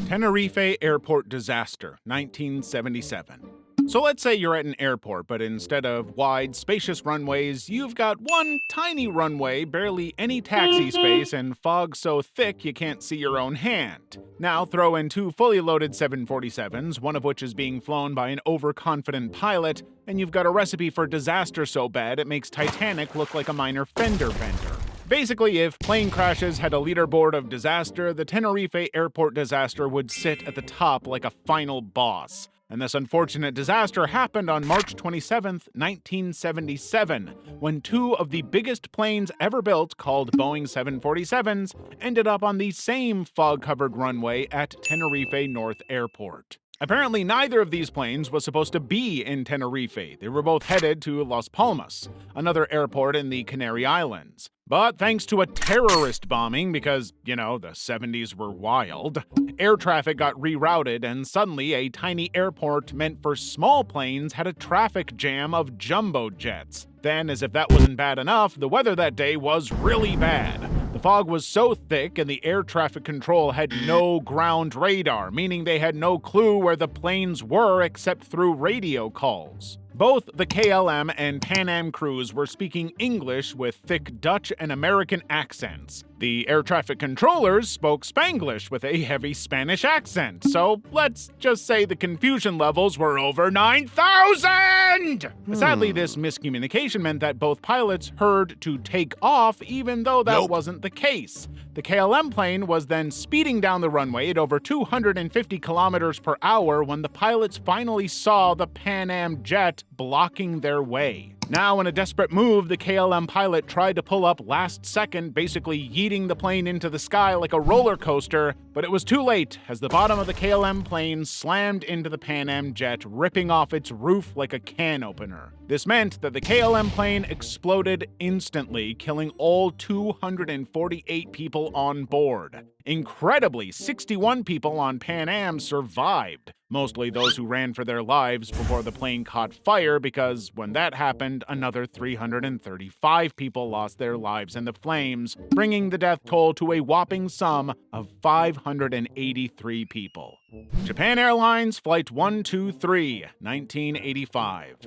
Tenerife Airport Disaster, 1977. So let's say you're at an airport, but instead of wide, spacious runways, you've got one tiny runway, barely any taxi space, and fog so thick you can't see your own hand. Now throw in two fully loaded 747s, one of which is being flown by an overconfident pilot, and you've got a recipe for disaster so bad it makes Titanic look like a minor fender bender. Basically, if plane crashes had a leaderboard of disaster, the Tenerife airport disaster would sit at the top like a final boss. And this unfortunate disaster happened on March 27, 1977, when two of the biggest planes ever built, called Boeing 747s, ended up on the same fog-covered runway at Tenerife North Airport. Apparently, neither of these planes was supposed to be in Tenerife. They were both headed to Las Palmas, another airport in the Canary Islands. But thanks to a terrorist bombing, because, the 70s were wild, air traffic got rerouted, and suddenly a tiny airport meant for small planes had a traffic jam of jumbo jets. Then, as if that wasn't bad enough, the weather that day was really bad. The fog was so thick and the air traffic control had no ground radar, meaning they had no clue where the planes were except through radio calls. Both the KLM and Pan Am crews were speaking English with thick Dutch and American accents. The air traffic controllers spoke Spanglish with a heavy Spanish accent, so let's just say the confusion levels were over 9,000! Sadly, this miscommunication meant that both pilots heard to take off, even though that wasn't the case. The KLM plane was then speeding down the runway at over 250 kilometers per hour when the pilots finally saw the Pan Am jet blocking their way. Now, in a desperate move, the KLM pilot tried to pull up last second, basically yeeting the plane into the sky like a roller coaster, but it was too late as the bottom of the KLM plane slammed into the Pan Am jet, ripping off its roof like a can opener. This meant that the KLM plane exploded instantly, killing all 248 people on board. Incredibly, 61 people on Pan Am survived, mostly those who ran for their lives before the plane caught fire, because when that happened, another 335 people lost their lives in the flames, bringing the death toll to a whopping sum of 583 people. Japan Airlines Flight 123, 1985.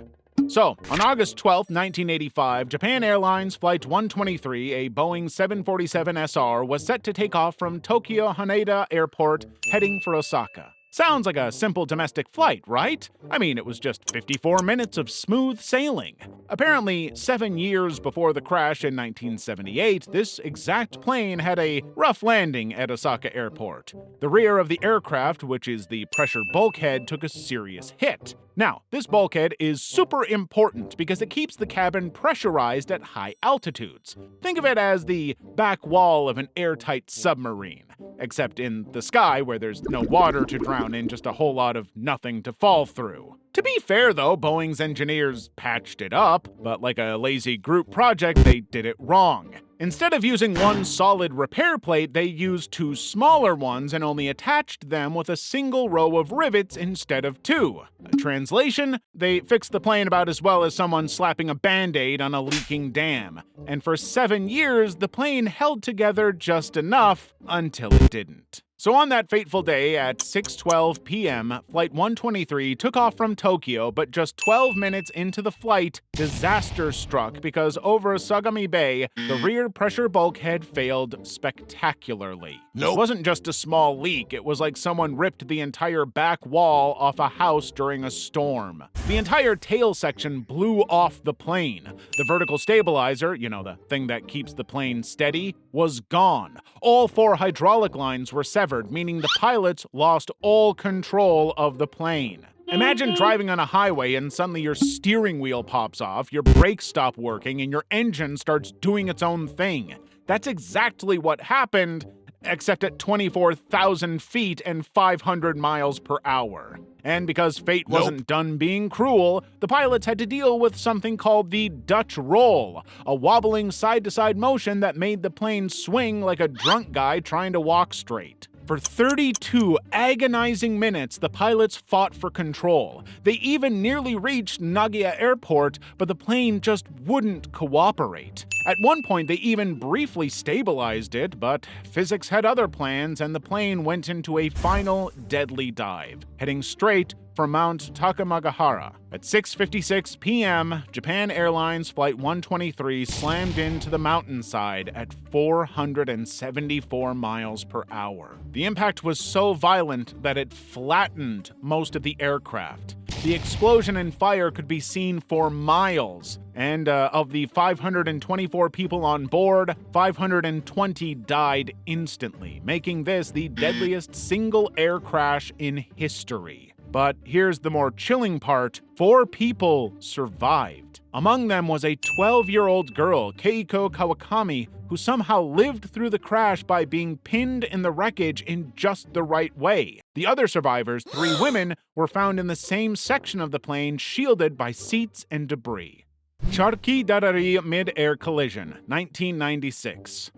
So, on August 12, 1985, Japan Airlines Flight 123, a Boeing 747SR, was set to take off from Tokyo Haneda Airport, heading for Osaka. Sounds like a simple domestic flight, right? I mean, it was just 54 minutes of smooth sailing. Apparently, 7 years before the crash in 1978, this exact plane had a rough landing at Osaka Airport. The rear of the aircraft, which is the pressure bulkhead, took a serious hit. Now, this bulkhead is super important because it keeps the cabin pressurized at high altitudes. Think of it as the back wall of an airtight submarine, except in the sky where there's no water to drown in, just a whole lot of nothing to fall through. To be fair though, Boeing's engineers patched it up, but like a lazy group project, they did it wrong. Instead of using one solid repair plate, they used two smaller ones and only attached them with a single row of rivets instead of two. Translation, they fixed the plane about as well as someone slapping a band-aid on a leaking dam. And for 7 years, the plane held together just enough until it didn't. So on that fateful day at 6:12 p.m., Flight 123 took off from Tokyo, but just 12 minutes into the flight, disaster struck because over Sagami Bay, the rear pressure bulkhead failed spectacularly. It wasn't just a small leak, it was like someone ripped the entire back wall off a house during a storm. The entire tail section blew off the plane. The vertical stabilizer, the thing that keeps the plane steady, was gone. All 4 hydraulic lines were severed, meaning the pilots lost all control of the plane. Imagine driving on a highway and suddenly your steering wheel pops off, your brakes stop working, and your engine starts doing its own thing. That's exactly what happened, except at 24,000 feet and 500 miles per hour. And because fate wasn't done being cruel, the pilots had to deal with something called the Dutch roll, a wobbling side-to-side motion that made the plane swing like a drunk guy trying to walk straight. For 32 agonizing minutes, the pilots fought for control. They even nearly reached Nagoya Airport, but the plane just wouldn't cooperate. At one point, they even briefly stabilized it, but physics had other plans, and the plane went into a final deadly dive, heading straight for Mount Takamagahara. At 6:56 p.m., Japan Airlines Flight 123 slammed into the mountainside at 474 miles per hour. The impact was so violent that it flattened most of the aircraft. The explosion and fire could be seen for miles, and of the 524 people on board, 520 died instantly, making this the deadliest single air crash in history. But here's the more chilling part: 4 people survived. Among them was a 12-year-old girl, Keiko Kawakami, who somehow lived through the crash by being pinned in the wreckage in just the right way. The other survivors, 3 women, were found in the same section of the plane, shielded by seats and debris. Charkhi Dadri mid-air collision, 1996.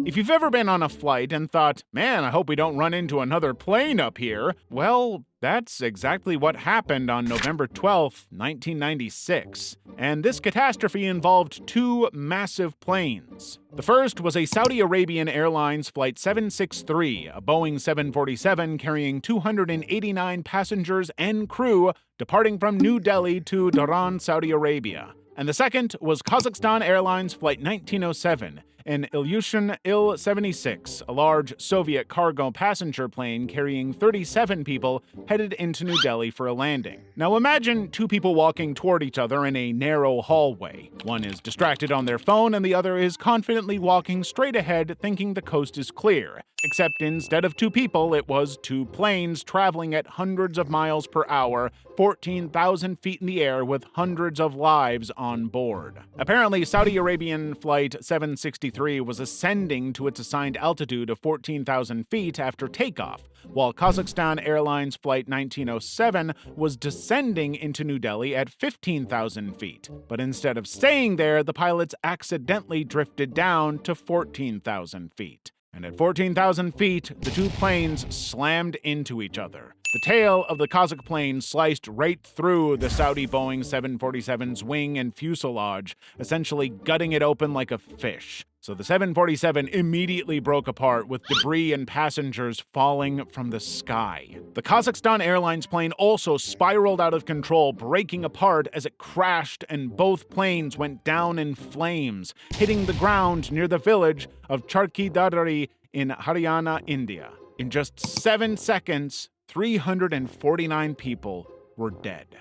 If you've ever been on a flight and thought, man, I hope we don't run into another plane up here, well, that's exactly what happened on November 12th, 1996. And this catastrophe involved 2 massive planes. The first was a Saudi Arabian Airlines Flight 763, a Boeing 747 carrying 289 passengers and crew departing from New Delhi to Dhahran, Saudi Arabia. And the second was Kazakhstan Airlines Flight 1907, an Ilyushin Il-76, a large Soviet cargo passenger plane carrying 37 people headed into New Delhi for a landing. Now imagine 2 people walking toward each other in a narrow hallway. One is distracted on their phone and the other is confidently walking straight ahead thinking the coast is clear. Except instead of 2 people, it was 2 planes traveling at hundreds of miles per hour, 14,000 feet in the air with hundreds of lives on board. Apparently, Saudi Arabian Flight 763 was ascending to its assigned altitude of 14,000 feet after takeoff, while Kazakhstan Airlines Flight 1907 was descending into New Delhi at 15,000 feet. But instead of staying there, the pilots accidentally drifted down to 14,000 feet. And at 14,000 feet, the 2 planes slammed into each other. The tail of the Kazakh plane sliced right through the Saudi Boeing 747's wing and fuselage, essentially gutting it open like a fish. So the 747 immediately broke apart with debris and passengers falling from the sky. The Kazakhstan Airlines plane also spiraled out of control, breaking apart as it crashed, and both planes went down in flames, hitting the ground near the village of Charkhi Dadri in Haryana, India. In just 7 seconds, 349 people were dead.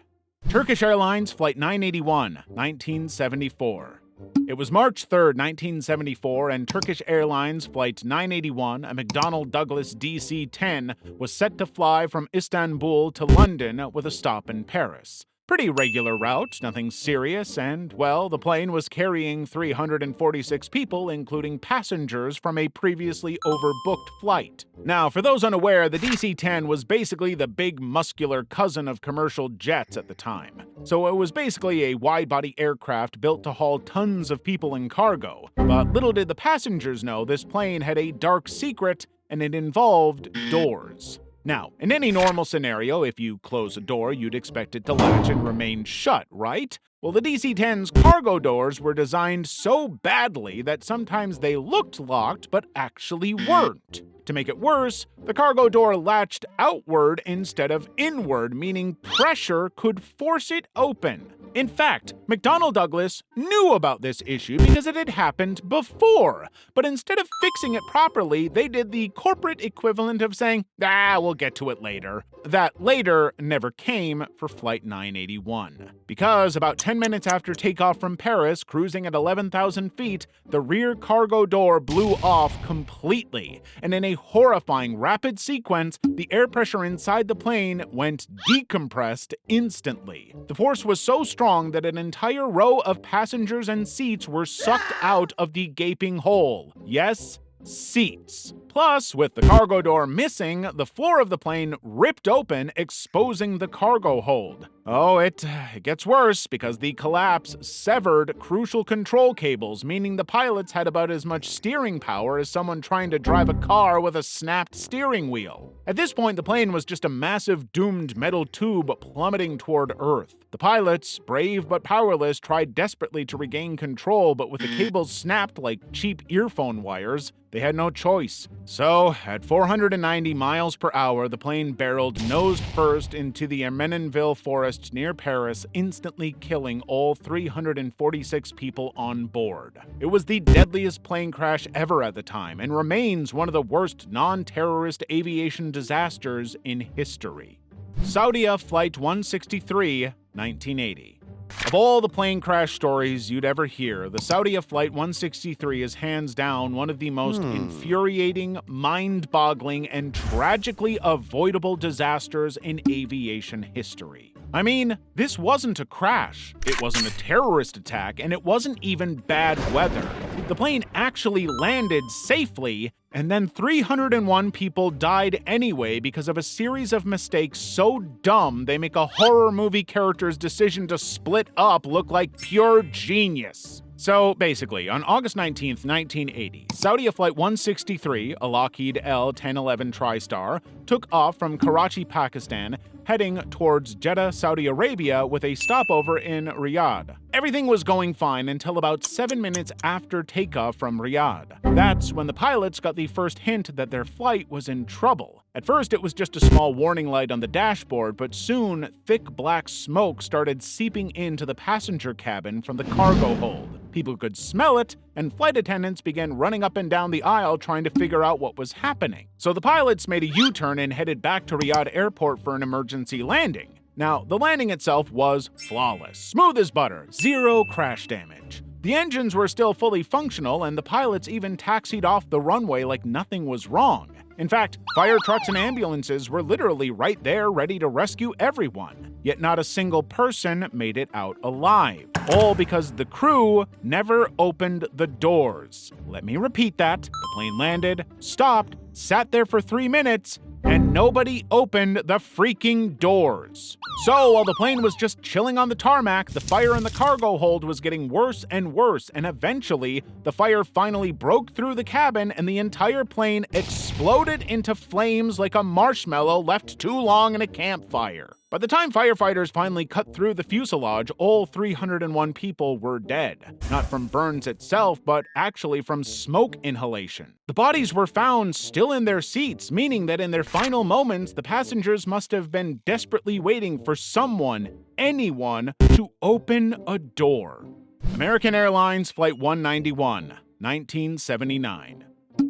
Turkish Airlines Flight 981, 1974. It was March 3, 1974, and Turkish Airlines Flight 981, a McDonnell Douglas DC-10, was set to fly from Istanbul to London with a stop in Paris. Pretty regular route, nothing serious, and, well, the plane was carrying 346 people, including passengers from a previously overbooked flight. Now, for those unaware, the DC-10 was basically the big muscular cousin of commercial jets at the time. So it was basically a wide-body aircraft built to haul tons of people and cargo. But little did the passengers know this plane had a dark secret, and it involved doors. Now, in any normal scenario, if you close a door, you'd expect it to latch and remain shut, right? Well, the DC-10's cargo doors were designed so badly that sometimes they looked locked but actually weren't. To make it worse, the cargo door latched outward instead of inward, meaning pressure could force it open. In fact, McDonnell Douglas knew about this issue because it had happened before, but instead of fixing it properly, they did the corporate equivalent of saying, we'll get to it later. That later never came for Flight 981. Because about 10 minutes after takeoff from Paris, cruising at 11,000 feet, the rear cargo door blew off completely, and in a horrifying rapid sequence, the air pressure inside the plane went decompressed instantly. The force was so strong that an entire row of passengers and seats were sucked out of the gaping hole. Yes, seats. Plus, with the cargo door missing, the floor of the plane ripped open, exposing the cargo hold. Oh, it gets worse because the collapse severed crucial control cables, meaning the pilots had about as much steering power as someone trying to drive a car with a snapped steering wheel. At this point, the plane was just a massive doomed metal tube plummeting toward Earth. The pilots, brave but powerless, tried desperately to regain control, but with the cables snapped like cheap earphone wires, they had no choice. So, at 490 miles per hour, the plane barreled nose first into the Ermenonville forest near Paris, instantly killing all 346 people on board. It was the deadliest plane crash ever at the time, and remains one of the worst non-terrorist aviation disasters in history. Saudia Flight 163, 1980. Of all the plane crash stories you'd ever hear, the Saudia Flight 163 is hands down one of the most infuriating, mind-boggling, and tragically avoidable disasters in aviation history. I mean, this wasn't a crash, it wasn't a terrorist attack, and it wasn't even bad weather. The plane actually landed safely, and then 301 people died anyway because of a series of mistakes so dumb they make a horror movie character's decision to split up look like pure genius. So basically, on August 19, 1980, Saudia Flight 163, a Lockheed L-1011 TriStar, took off from Karachi, Pakistan, heading towards Jeddah, Saudi Arabia, with a stopover in Riyadh. Everything was going fine until about 7 minutes after takeoff from Riyadh. That's when the pilots got the first hint that their flight was in trouble. At first, it was just a small warning light on the dashboard, but soon, thick black smoke started seeping into the passenger cabin from the cargo hold. People could smell it, and flight attendants began running up and down the aisle trying to figure out what was happening. So the pilots made a U-turn and headed back to Riyadh Airport for an emergency landing. Now, the landing itself was flawless, smooth as butter, zero crash damage. The engines were still fully functional, and the pilots even taxied off the runway like nothing was wrong. In fact, fire trucks and ambulances were literally right there ready to rescue everyone. Yet not a single person made it out alive. All because the crew never opened the doors. Let me repeat that. The plane landed, stopped, sat there for 3 minutes, and nobody opened the freaking doors. So while the plane was just chilling on the tarmac, the fire in the cargo hold was getting worse and worse, and eventually, the fire finally broke through the cabin and the entire plane exploded into flames like a marshmallow left too long in a campfire. By the time firefighters finally cut through the fuselage, all 301 people were dead. Not from burns itself, but actually from smoke inhalation. The bodies were found still in their seats, meaning that in their final moments, the passengers must have been desperately waiting for someone, anyone, to open a door. American Airlines Flight 191, 1979.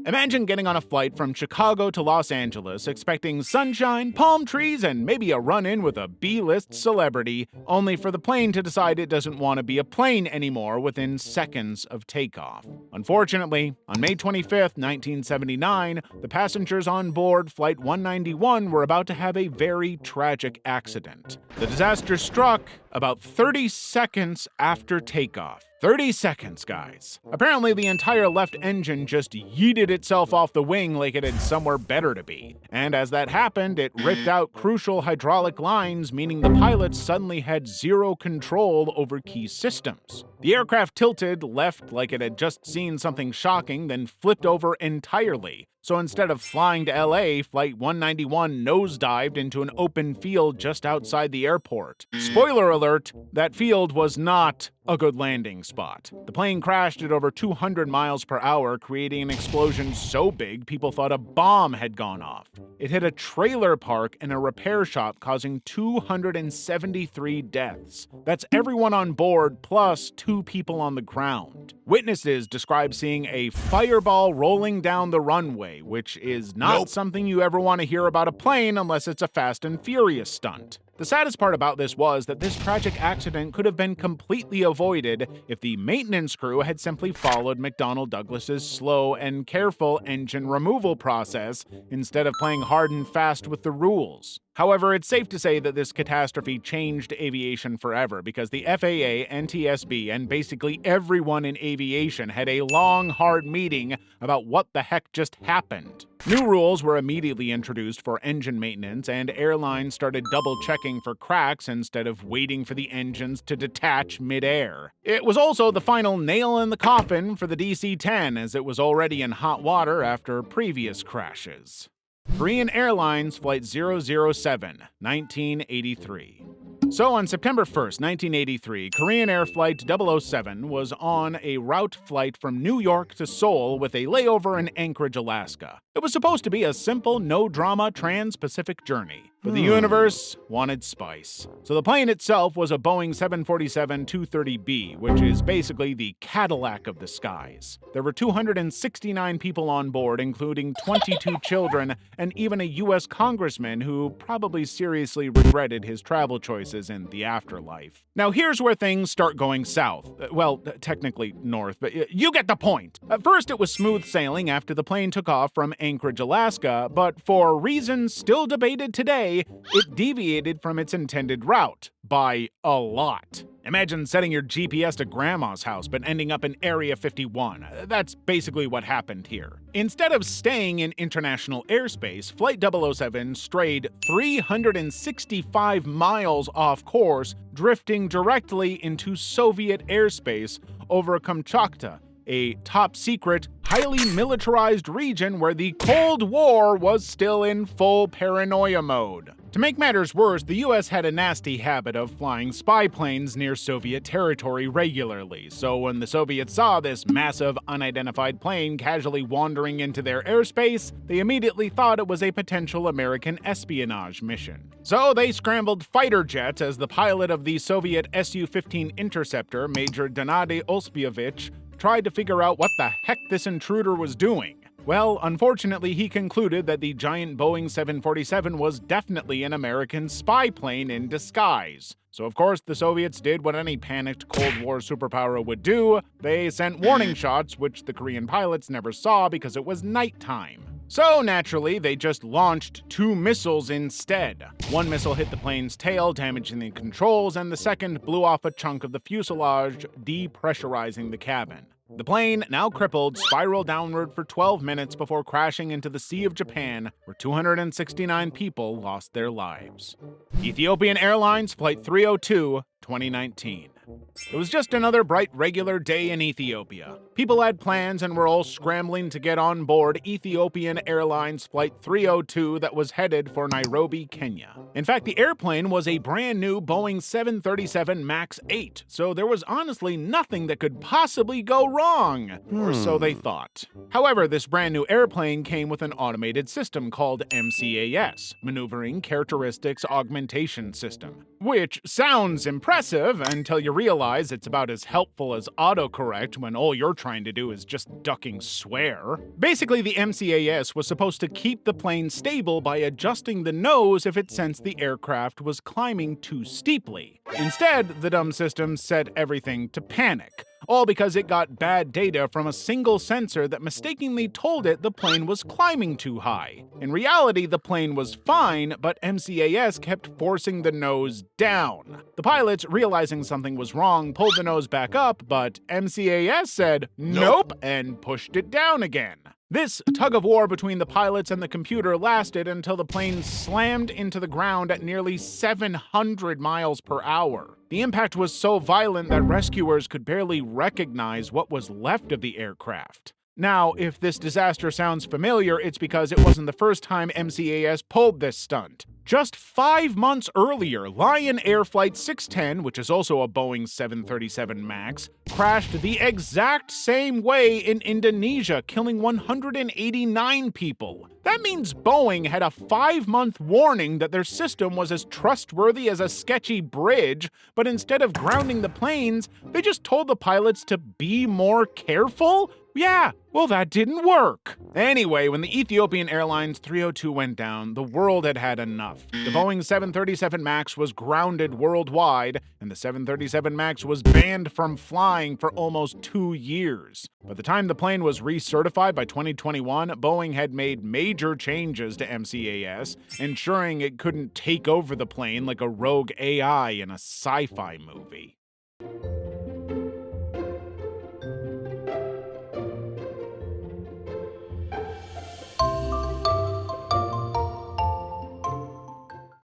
Imagine getting on a flight from Chicago to Los Angeles expecting sunshine, palm trees, and maybe a run-in with a B-list celebrity, only for the plane to decide it doesn't want to be a plane anymore within seconds of takeoff. Unfortunately, on May 25, 1979, the passengers on board Flight 191 were about to have a very tragic accident. The disaster struck about 30 seconds after takeoff. 30 seconds, guys. Apparently, the entire left engine just yeeted itself off the wing like it had somewhere better to be. And as that happened, it ripped out crucial hydraulic lines, meaning the pilots suddenly had zero control over key systems. The aircraft tilted left like it had just seen something shocking, then flipped over entirely. So instead of flying to LA, Flight 191 nosedived into an open field just outside the airport. Spoiler alert, that field was not a good landing spot. The plane crashed at over 200 miles per hour, creating an explosion so big people thought a bomb had gone off. It hit a trailer park and a repair shop, causing 273 deaths. That's everyone on board plus 2 people on the ground. Witnesses describe seeing a fireball rolling down the runway, which is not something you ever want to hear about a plane unless it's a Fast and Furious stunt. The saddest part about this was that this tragic accident could have been completely avoided if the maintenance crew had simply followed McDonnell Douglas's slow and careful engine removal process instead of playing hard and fast with the rules. However, it's safe to say that this catastrophe changed aviation forever because the FAA, NTSB, and basically everyone in aviation had a long, hard meeting about what the heck just happened. New rules were immediately introduced for engine maintenance, and airlines started double-checking for cracks instead of waiting for the engines to detach mid-air. It was also the final nail in the coffin for the DC-10, as it was already in hot water after previous crashes. Korean Airlines Flight 007, 1983. So on September 1st, 1983, Korean Air Flight 007 was on a route flight from New York to Seoul with a layover in Anchorage, Alaska. It was supposed to be a simple, no-drama trans-Pacific journey, but the universe wanted spice. So the plane itself was a Boeing 747-230B, which is basically the Cadillac of the skies. There were 269 people on board, including 22 children and even a U.S. congressman who probably seriously regretted his travel choices in the afterlife. Now here's where things start going south. Well, technically north, but you get the point. At first it was smooth sailing after the plane took off from Anchorage, Alaska, but for reasons still debated today, it deviated from its intended route by a lot. Imagine setting your GPS to grandma's house but ending up in Area 51. That's basically what happened here. Instead of staying in international airspace, Flight 007 strayed 365 miles off course, drifting directly into Soviet airspace over Kamchatka, a top-secret, highly militarized region where the Cold War was still in full paranoia mode. To make matters worse, the US had a nasty habit of flying spy planes near Soviet territory regularly, so when the Soviets saw this massive, unidentified plane casually wandering into their airspace, they immediately thought it was a potential American espionage mission. So they scrambled fighter jets as the pilot of the Soviet Su-15 Interceptor, Major Gennady Ospievich, tried to figure out what the heck this intruder was doing. Well, unfortunately, he concluded that the giant Boeing 747 was definitely an American spy plane in disguise. So of course, the Soviets did what any panicked Cold War superpower would do. They sent warning shots, which the Korean pilots never saw because it was nighttime. So naturally, they just launched 2 missiles instead. One missile hit the plane's tail, damaging the controls, and the second blew off a chunk of the fuselage, depressurizing the cabin. The plane, now crippled, spiraled downward for 12 minutes before crashing into the Sea of Japan, where 269 people lost their lives. Ethiopian Airlines Flight 302, 2019. It was just another bright, regular day in Ethiopia. People had plans and were all scrambling to get on board Ethiopian Airlines Flight 302 that was headed for Nairobi, Kenya. In fact, the airplane was a brand new Boeing 737 MAX 8, so there was honestly nothing that could possibly go wrong, or so they thought. However, this brand new airplane came with an automated system called MCAS, Maneuvering Characteristics Augmentation System, which sounds impressive until you realize it's about as helpful as autocorrect when all you're trying to do is just ducking swear. Basically, the MCAS was supposed to keep the plane stable by adjusting the nose if it sensed the aircraft was climbing too steeply. Instead, the dumb system set everything to panic, all because it got bad data from a single sensor that mistakenly told it the plane was climbing too high. In reality, the plane was fine, but MCAS kept forcing the nose down. The pilots, realizing something was wrong, pulled the nose back up, but MCAS said nope and pushed it down again. This tug-of-war between the pilots and the computer lasted until the plane slammed into the ground at nearly 700 miles per hour. The impact was so violent that rescuers could barely recognize what was left of the aircraft. Now, if this disaster sounds familiar, it's because it wasn't the first time MCAS pulled this stunt. Just 5 months earlier, Lion Air Flight 610, which is also a Boeing 737 MAX, crashed the exact same way in Indonesia, killing 189 people. That means Boeing had a 5-month warning that their system was as trustworthy as a sketchy bridge, but instead of grounding the planes, they just told the pilots to be more careful? Yeah, well, that didn't work. Anyway, when the Ethiopian Airlines 302 went down, the world had had enough. The Boeing 737 MAX was grounded worldwide, and the 737 MAX was banned from flying for almost 2 years. By the time the plane was recertified by 2021, Boeing had made major changes to MCAS, ensuring it couldn't take over the plane like a rogue AI in a sci-fi movie.